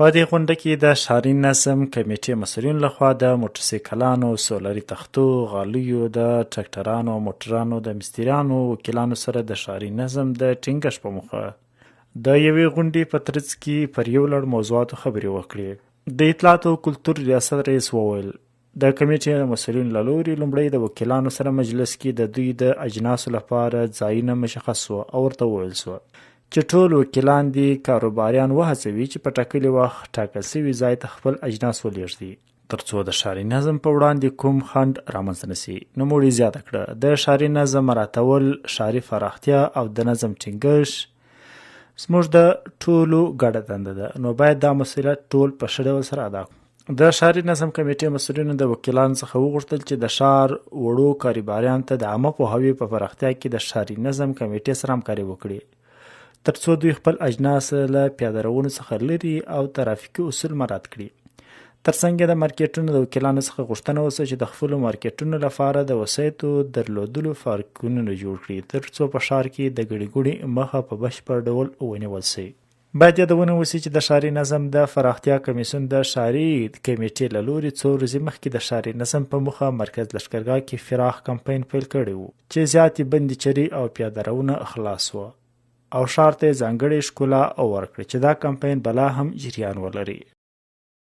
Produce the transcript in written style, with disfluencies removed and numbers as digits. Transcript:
په دې غونډه کې د ښاري نظم کمیټې مسؤلینو لخوا د موټرسایکلانو، سولري تختو، غالیو، د ټرکټرانو او موټرانو د مستریانو وکیلانو سره د ښاري نظم د ټینګښت په موخه د یوې غونډې په ترڅ کې پر یو لړ موضوعاتو خبرې وکړې. د اطلاعات او کلتور ریاست رئیس وویل د کمیټې د مسؤلینو له لوري لومړی د وکیلانو سره مجلس کې د دوی د اجناسو لپاره ځایونه مشخص شوه او ورته وویل شوه چې ټول وکیلان دي کاروباریان وهڅوي چې په ټاکلي وخت ټاکل شوي ځای ته خپل اجناس ولېږدي ترڅو د ښاري نظم په وړاندې کوم خنډ رامنځته نشي. نوموړي زیاته کړه د ښاري نظم مراعاتول، ښاري پراختیا او د نظم ټینګښت زموږ د ټولو ګډه دنده ده، نو باید دا مسؤلیت ټول په ښه ډول سره ادا کړو. د ښاري نظم کمیټې مسؤلینو د وکیلانو څخه وغوښتل چې د ښار وړو کاروباریانو ته د عامه پوهاوي په پراختیا کې د ښاري نظم کمیټې سره همکاري وکړي ترڅو دوی خپل اجناس له پیاده روونو څخه لرې او ترافیکي اصول مراعات کړي. ترڅنګ د مارکیټونو د وکیلانو څخه غوښتنه وشوه چې د خپلو مارکیټونو لپاره د وسایطو درلودلو پارکینګونه جوړ کړي ترڅو په ښار کې د ګڼې ګوڼې مخه په بشپړ ډول ونیول شي. باید یادونه وشي چې د ښاري نظم د پراختیا کمیسیون د ښاري کمیټې له لوري څو ورځې مخکې د ښاري نظم په موخه مرکز لښکرګاه کې پراخ کمپاین پیل کړی و چې زیاتې بندې چرې او پیاده روونه خلاص وه او ښار ته یې ځانګړې ښکلا ورکړه چې دا کمپاین به لا هم جریان ولري.